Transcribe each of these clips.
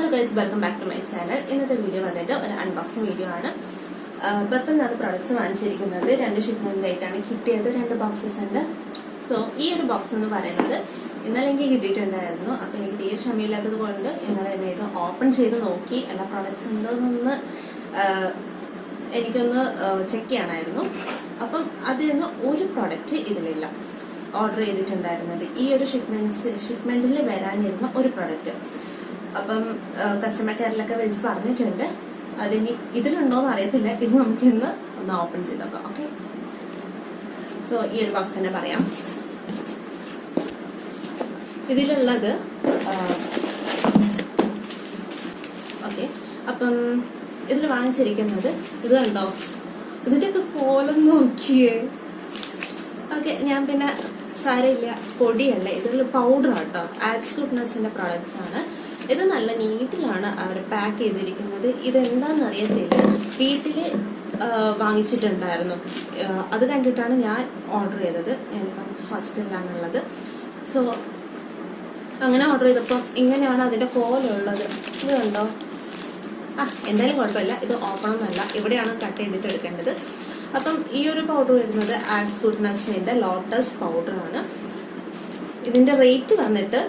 Hello guys, welcome back to my channel. ഇന്നത്തെ video വന്നിട്ട് ഒരു അൺബോക്സിംഗ് വീഡിയോ ആണ്. പർപ്പിൾ നിന്നാണ് പ്രൊഡക്ട്സ് വാങ്ങിച്ചിരിക്കുന്നത്. 2 ഷിപ്മെന്റിലായിട്ടാണ് കിട്ടിയത്. 2 ബോക്സസ് ഉണ്ട്. സോ ഈ ഒരു ബോക്സ് എന്ന് പറയുന്നത് ഇന്നലെ എനിക്ക് കിട്ടിയിട്ടുണ്ടായിരുന്നു. അപ്പൊ എനിക്ക് തീരെ ക്ഷമയില്ലാത്തത് കൊണ്ട് ഇന്നലെ തന്നെ ഇത് ഓപ്പൺ ചെയ്ത് നോക്കി എല്ലാ പ്രൊഡക്ട്സ് ഉണ്ടോന്നൊന്ന് എനിക്കൊന്ന് ചെക്ക് ചെയ്യണമായിരുന്നു. അപ്പം അതിൽ നിന്ന് ഒരു പ്രൊഡക്റ്റ് ഇതിലില്ല. ഓർഡർ ചെയ്തിട്ടുണ്ടായിരുന്നത് ഈ ഒരു ഷിപ്മെന്റിൽ വരാനിരുന്ന ഒരു പ്രൊഡക്റ്റ്. അപ്പം കസ്റ്റമർ കെയറിലൊക്കെ വിളിച്ച് പറഞ്ഞിട്ടുണ്ട്. അതിനി ഇതിലുണ്ടോന്ന് അറിയത്തില്ല. ഇത് നമുക്ക് ഇന്ന് ഒന്ന് ഓപ്പൺ ചെയ്ത് നോക്കാം. ഓക്കെ, സോ ഈ ഒരു ബോക്സ് തന്നെ പറയാം. ഇതിലുള്ളത് ഓക്കെ, അപ്പം ഇതിൽ വാങ്ങിച്ചിരിക്കുന്നത് ഇത് കണ്ടോ, ഇതിന്റെയൊക്കെ കോലം നോക്കിയേ. ഓക്കെ, ഞാൻ പിന്നെ സാരമില്ല, പൊടിയല്ല, ഇതിൽ പൗഡർ ആട്ടോ. ആക്സ് ഗുഡ്നസിന്റെ പ്രോഡക്ട്സ് ആണ്. ഇത് നല്ല നീറ്റിലാണ് അവർ പാക്ക് ചെയ്തിരിക്കുന്നത്. ഇതെന്താന്ന് അറിയത്തില്ല, വീട്ടില് വാങ്ങിച്ചിട്ടുണ്ടായിരുന്നു. അത് കണ്ടിട്ടാണ് ഞാൻ ഓർഡർ ചെയ്തത്. ഞാനിപ്പം ഹോസ്റ്റലിലാണുള്ളത്. സോ അങ്ങനെ ഓർഡർ ചെയ്തപ്പം ഇങ്ങനെയാണ് അതിന്റെ കോലുള്ളത്. ഇത് കണ്ടോ. എന്തായാലും കുഴപ്പമില്ല, ഇത് ഓപ്പൺ ഒന്നല്ല, ഇവിടെയാണ് കട്ട് ചെയ്തിട്ട് എടുക്കേണ്ടത്. അപ്പം ഈ ഒരു പൗഡർ വരുന്നത് ആക്സ് ഗുഡ്നസിന്റെ ലോട്ടസ് പൗഡർ ആണ്. ഇതിന്റെ റേറ്റ് വന്നിട്ട്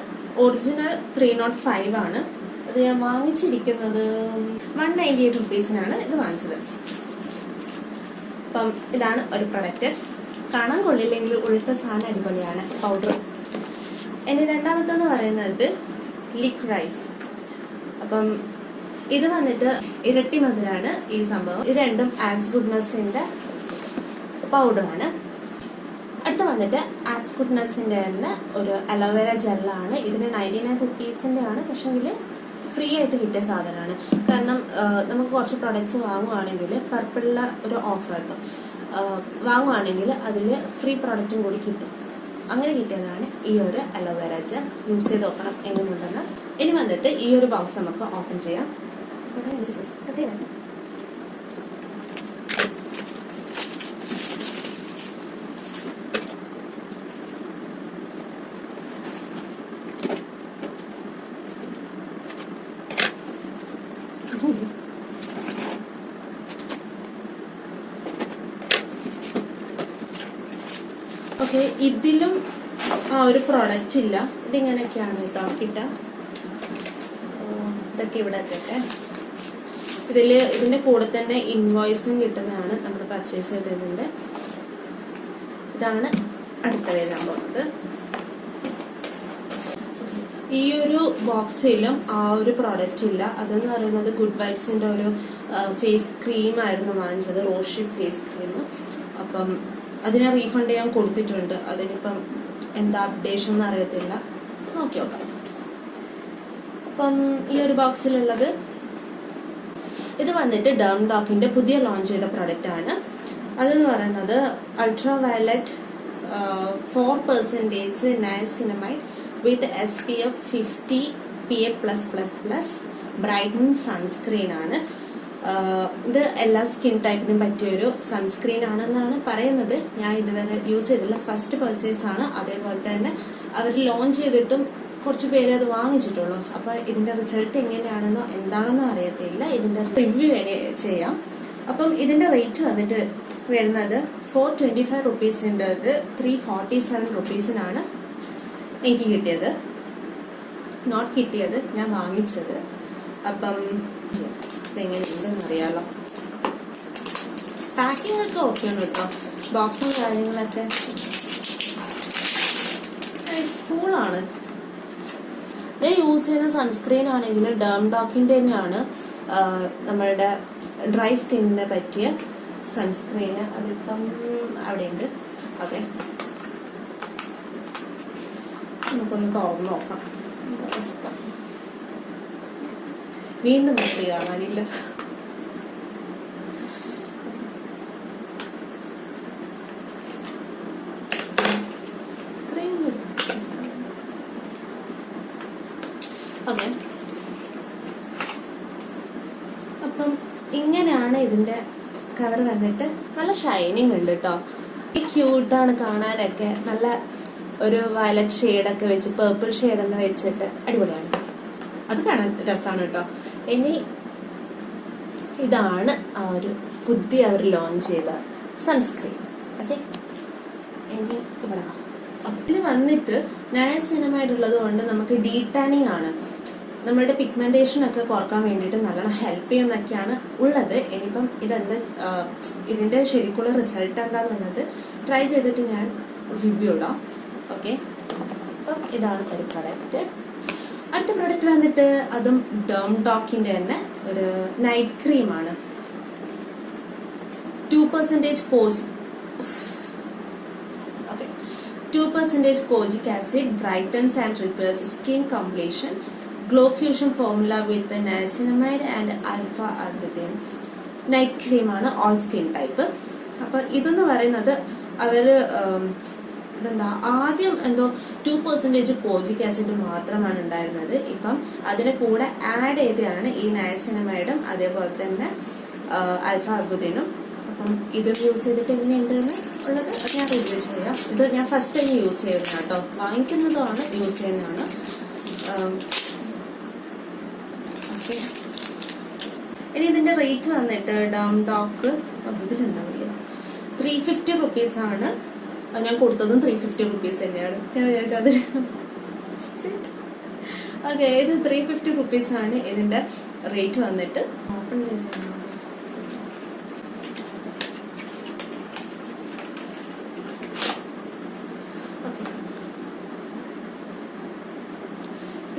ഒറിജിനൽ 305 ആണ്. അത് ഞാൻ വാങ്ങിച്ചിരിക്കുന്നത് 198 റുപ്പീസിനാണ് ഇത് വാങ്ങിച്ചത്. അപ്പം ഇതാണ് ഒരു പ്രൊഡക്റ്റ്. കാണാൻ കൊള്ളില്ലെങ്കിൽ ഉളുത്ത സാധനം അടിപൊളിയാണ് പൗഡർ. എന്റെ രണ്ടാമത്തെന്ന് പറയുന്നത് ലിക്വൈസ്. അപ്പം ഇത് വന്നിട്ട് ഇരട്ടി മധുരാണ് ഈ സംഭവം. ഇത് രണ്ടും ആക്സ് ഗുഡ്നസിന്റെ പൗഡറാണ്. അടുത്ത വന്നിട്ട് ആക്സ് ഗുഡ്നസിന്റെ തന്നെ ഒരു അലോവേര ജെല്ലാണ്. ഇതിന് 99 റുപ്പീസിന്റെ ആണ്. പക്ഷെങ്കിൽ ഫ്രീ ആയിട്ട് കിട്ടിയ സാധനമാണ്. കാരണം നമുക്ക് കുറച്ച് പ്രൊഡക്ട്സ് വാങ്ങുവാണെങ്കിൽ പർപ്പിളിലെ ഒരു ഓഫർ കിട്ടും. വാങ്ങുവാണെങ്കിൽ അതിൽ ഫ്രീ പ്രൊഡക്റ്റും കൂടി കിട്ടും. അങ്ങനെ കിട്ടിയതാണ് ഈ ഒരു അലോവേര ജെൽ. യൂസ് ചെയ്ത് നോക്കണം എങ്ങനെയുണ്ടെന്ന്. ഇനി വന്നിട്ട് ഈ ഒരു ബോക്സ് നമുക്ക് ഓപ്പൺ ചെയ്യാം. ഓക്കെ, ഇതിലും ആ ഒരു പ്രോഡക്റ്റ് ഇല്ല. ഇതിങ്ങനെയൊക്കെയാണ് കേട്ടോ കിട്ടുക. ഇതൊക്കെ ഇവിടെ എത്തട്ടെ. ഇതിന്റെ കൂടെ തന്നെ ഇൻവോയ്സും കിട്ടുന്നതാണ് നമ്മൾ പർച്ചേസ് ചെയ്തതിന്റെ. ഇതാണ് അടുത്ത വരാൻ പോകുന്നത്. ഈ ഒരു ബോക്സിലും ആ ഒരു പ്രോഡക്റ്റ് ഇല്ല. അതെന്ന് പറയുന്നത് ഗുഡ് വൈബ്സിന്റെ ഒരു ഫേസ് ക്രീം ആയിരുന്നു വാങ്ങിച്ചത്, റോഷി ഫേസ് ക്രീം. അപ്പം അതിനെ റീഫണ്ട് ചെയ്യാൻ കൊടുത്തിട്ടുണ്ട്. അതിനിപ്പം എന്താ അപ്ഡേഷൻ എന്ന് അറിയത്തില്ല, നോക്കി നോക്കാം. അപ്പം ഈ ഒരു ബോക്സിലുള്ളത് ഇത് വന്നിട്ട് ഡെർമഡോക്കിന്റെ പുതിയ ലോഞ്ച് ചെയ്ത പ്രൊഡക്റ്റ് ആണ്. അതെന്ന് പറയുന്നത് അൾട്രാ വയലറ്റ് 4% നയസിനമൈഡ് വിത്ത് SPF 50 PA+++ ബ്രൈറ്റനിങ് സൺസ്ക്രീൻ ആണ്. ഇത് എല്ലാ സ്കിൻ ടൈപ്പിനും പറ്റിയൊരു സൺസ്ക്രീൻ ആണെന്നാണ് പറയുന്നത്. ഞാൻ ഇതുവരെ യൂസ് ചെയ്തില്ല, ഫസ്റ്റ് പർച്ചേസ് ആണ്. അതേപോലെ തന്നെ അവർ ലോഞ്ച് ചെയ്തിട്ടും കുറച്ച് പേര് അത് വാങ്ങിച്ചിട്ടുള്ളൂ. അപ്പൊ ഇതിന്റെ റിസൾട്ട് എങ്ങനെയാണെന്നോ എന്താണെന്നോ അറിയത്തില്ല. ഇതിന്റെ റിവ്യൂ ചെയ്യാം. അപ്പം ഇതിന്റെ റേറ്റ് വന്നിട്ട് വരുന്നത് 425 റുപ്പീസിൻ്റെ 347 റുപ്പീസിനാണ് എനിക്ക് കിട്ടിയത്. നോട്ട് കിട്ടിയത്, ഞാൻ വാങ്ങിച്ചത്. അപ്പം ഇതെങ്ങനെയുണ്ടെന്ന് അറിയാലോ. പാക്കിംഗ് ഒക്കെ ഓക്കെയാണ് കേട്ടോ. ബോക്സും കാര്യങ്ങളൊക്കെ കൂളാണ്. ഞാൻ യൂസ് ചെയ്യുന്ന സൺസ്ക്രീൻ ആണെങ്കിൽ ഡെർമഡോക്കിന്റെ തന്നെയാണ്. നമ്മളുടെ ഡ്രൈ സ്കിന്നിനെ പറ്റിയ സൺസ്ക്രീന്. അതിപ്പം അവിടെയുണ്ട്. ഓക്കെ, നമുക്കൊന്ന് തുറന്ന് നോക്കാം. അവസ്ഥ വീണ്ടും ഫ്രീ കാണാനില്ല. ഓക്കെ, അപ്പം ഇങ്ങനെയാണ് ഇതിന്റെ കവർ വന്നിട്ട്. നല്ല ഷൈനിങ് ഉണ്ട് കേട്ടോ. ഈ ക്യൂട്ടാണ് കാണാനൊക്കെ. നല്ല ഒരു വയലറ്റ് ഷെയ്ഡൊക്കെ വെച്ച്, പേർപ്പിൾ ഷെയ്ഡൊക്കെ വെച്ചിട്ട് അടിപൊളിയാണ്. അത് കാണാൻ രസമാണ് കേട്ടോ. ഇനി ഇതാണ് ആ ഒരു പുതിയ അവർ ലോഞ്ച് ചെയ്ത സൺസ്ക്രീൻ. ഓക്കെ, ഇനി ഇവിടെ ഇതിൽ വന്നിട്ട് നയസിനമൈഡ് കൊണ്ട് നമുക്ക് ഡീടാനിങ് ആണ്, നമ്മളുടെ പിഗ്മെന്റേഷൻ ഒക്കെ കുറക്കാൻ വേണ്ടിയിട്ട് നല്ലോണം ഹെൽപ്പ് ചെയ്യുന്നൊക്കെയാണ് ഉള്ളത്. ഇനിയിപ്പം ഇതിന്റെ ശരിക്കുള്ള റിസൾട്ട് എന്താന്നുള്ളത് ട്രൈ ചെയ്തിട്ട് ഞാൻ റിവ്യൂ ഇടാം. ഓക്കെ, അപ്പം ഇതാണ് ഒരു പ്രൊഡക്റ്റ്. അടുത്ത പ്രൊഡക്റ്റ് വന്നിട്ട് അതും ഡോക്കിന്റെ തന്നെ ഒരു നൈറ്റ് ക്രീമാണ്. 2% cos 2% kojic acid brightens and repairs skin completion. Glow fusion formula with niacinamide and alpha arbutin. Night ക്രീമാണ്, ഓൾ സ്കിൻ ടൈപ്പ്. അപ്പൊ ഇതെന്ന് പറയുന്നത് അവര് ഇതെന്താ ആദ്യം എന്തോ 2% കോജിക് ആസിഡ് മാത്രമാണ് ഉണ്ടായിരുന്നത്. ഇപ്പം അതിന് കൂടെ ആഡ് ചെയ്താണ് ഈ നയസിനമൈഡും അതേപോലെ തന്നെ ആൽഫ അർബുദിനും. അപ്പം ഇത് യൂസ് ചെയ്തിട്ട് എങ്ങനെയുണ്ട് ഉള്ളത് ഞാൻ റിവ്യൂ ചെയ്യാം. ഇത് ഞാൻ ഫസ്റ്റ് ടൈം യൂസ് ചെയ്യുന്നതാണ് കേട്ടോ, വാങ്ങിക്കുന്നതാണ് യൂസ് ചെയ്യുന്നതാണ്. ഓക്കെ, ഇനി ഇതിന്റെ റേറ്റ് വന്നിട്ട് ഡോക്ക് ഇതിലുണ്ടാവില്ല, 350 റുപ്പീസാണ്. ഞാൻ കൊടുത്തതും 350 റുപ്പീസ് തന്നെയാണ്. ഞാൻ വിചാരിച്ചത് ഓക്കെ, ഇത് 350 റുപ്പീസാണ് ഇതിന്റെ റേറ്റ് വന്നിട്ട്. ഓപ്പൺ ചെയ്ത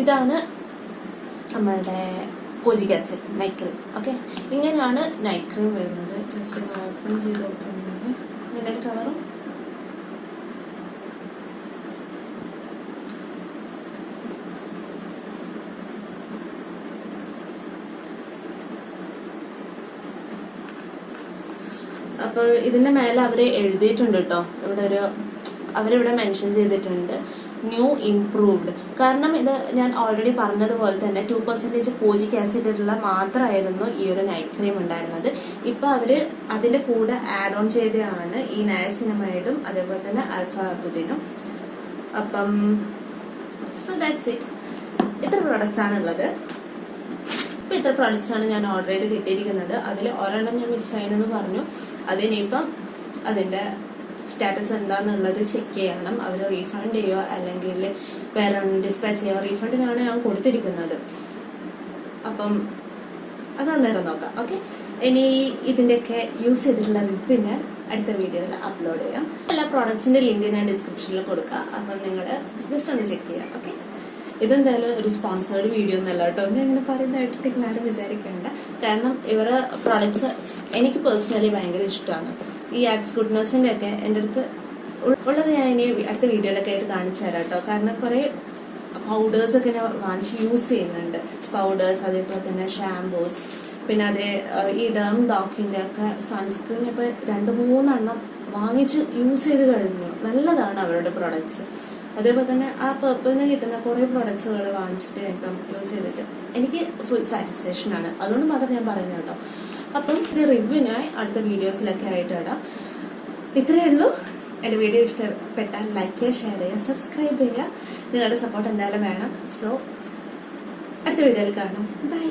ഇതാണ് നമ്മളുടെ കോജിക് ആസിഡ് നൈറ്റ് ക്രീം. ഓക്കെ, ഇങ്ങനെയാണ് നൈറ്റ് ക്രീം വരുന്നത്. ജസ്റ്റ് ഓപ്പൺ ചെയ്ത് നോക്കുന്നുണ്ട്. ഇതിൻ്റെ കവറും അപ്പോൾ ഇതിന്റെ മേലെ അവര് എഴുതിയിട്ടുണ്ട് കേട്ടോ. അവരിവിടെ മെൻഷൻ ചെയ്തിട്ടുണ്ട് ന്യൂ ഇംപ്രൂവ്ഡ്. കാരണം ഇത് ഞാൻ ഓൾറെഡി പറഞ്ഞതുപോലെ തന്നെ 2% കോജിക് ആസിഡ് ഉള്ള മാത്രമായിരുന്നു ഈ ഒരു നൈറ്റ് ക്രീം ഉണ്ടായിരുന്നത്. ഇപ്പൊ അവര് അതിന്റെ കൂടെ ആഡ് ഓൺ ചെയ്തതാണ് ഈ നയസിനമൈഡും അതേപോലെ തന്നെ ആൽഫ അർബുദിനും. അപ്പം സോ ദാറ്റ്സ് ഇറ്റ്. ഇത്ര പ്രോഡക്ട്സ് ആണ് ഉള്ളത്. ഇപ്പൊ ഇത്ര പ്രോഡക്ട്സ് ആണ് ഞാൻ ഓർഡർ ചെയ്ത് കിട്ടിയിരിക്കുന്നത്. അതിൽ ഒരെണ്ണം ഞാൻ മിസ്സായെന്ന് പറഞ്ഞു. അതിനിപ്പം അതിന്റെ സ്റ്റാറ്റസ് എന്താന്നുള്ളത് ചെക്ക് ചെയ്യണം. അവർ റീഫണ്ട് ചെയ്യുക അല്ലെങ്കിൽ വേറെ ഡിസ്പാച്ച് ചെയ്യുക. റീഫണ്ടിനാണ് ഞാൻ കൊടുത്തിരിക്കുന്നത്. അപ്പം അത് അന്നേരം നോക്കാം. ഓക്കെ, ഇനി ഇതിന്റെയൊക്കെ യൂസ് ചെയ്തിട്ടുള്ള റിവ്യൂ അടുത്ത വീഡിയോയിൽ അപ്ലോഡ് ചെയ്യാം. എല്ലാ പ്രോഡക്ട്സിന്റെ ലിങ്ക് ഞാൻ ഡിസ്ക്രിപ്ഷനിൽ കൊടുക്കാം. അപ്പം നിങ്ങൾ ജസ്റ്റ് ഒന്ന് ചെക്ക് ചെയ്യാം. ഓക്കെ, ഇതെന്തായാലും ഒരു സ്പോൺസേർഡ് വീഡിയോ ഒന്നല്ല കേട്ടോ. ഞാൻ ഇങ്ങനെ പറയുന്നതായിട്ട് എല്ലാവരും വിചാരിക്കേണ്ട. കാരണം ഇവരുടെ പ്രോഡക്ട്സ് എനിക്ക് പേഴ്സണലി ഭയങ്കര ഇഷ്ടമാണ്. ഈ ആപ്സ് ഗുഡ്നസിന്റെ ഒക്കെ എൻ്റെ അടുത്ത് ഉള്ളത് ഞാൻ ഇനി അടുത്ത വീഡിയോയിലൊക്കെ ആയിട്ട് കാണിച്ചു തരാം കേട്ടോ. കാരണം കുറെ പൗഡേഴ്സ് ഒക്കെ ഞാൻ വാങ്ങിച്ച് യൂസ് ചെയ്യുന്നുണ്ട്. പൗഡേഴ്സ്, അതേപോലെ തന്നെ ഷാംപൂസ്, പിന്നെ അതേ ഈ ഡോക്കിന്റെ ഒക്കെ സൺസ്ക്രീൻ ഇപ്പൊ 2-3 എണ്ണം വാങ്ങിച്ച് യൂസ് ചെയ്ത് കഴിഞ്ഞു. നല്ലതാണ് അവരുടെ പ്രൊഡക്ട്സ്. അതേപോലെ തന്നെ ആ പേർപ്പിളിൽ കിട്ടുന്ന കുറെ പ്രൊഡക്ട്സുകൾ വാങ്ങിച്ചിട്ട് ഇപ്പം യൂസ് ചെയ്തിട്ട് എനിക്ക് ഫുൾ സാറ്റിസ്ഫാക്ഷൻ ആണ്. അതുകൊണ്ട് മാത്രം ഞാൻ പറയുന്നത് കേട്ടോ. അപ്പം റിവ്യൂനായി അടുത്ത വീഡിയോസിലൊക്കെ ആയിട്ട് ഇടാം. ഇത്രയേ ഉള്ളൂ. എൻ്റെ വീഡിയോ ഇഷ്ടപ്പെട്ടാൽ ലൈക്ക് ചെയ്യുക, ഷെയർ ചെയ്യുക, സബ്സ്ക്രൈബ് ചെയ്യുക. നിങ്ങളുടെ സപ്പോർട്ട് എന്തായാലും വേണം. സോ അടുത്ത വീഡിയോയിൽ കാണാം. ബൈ.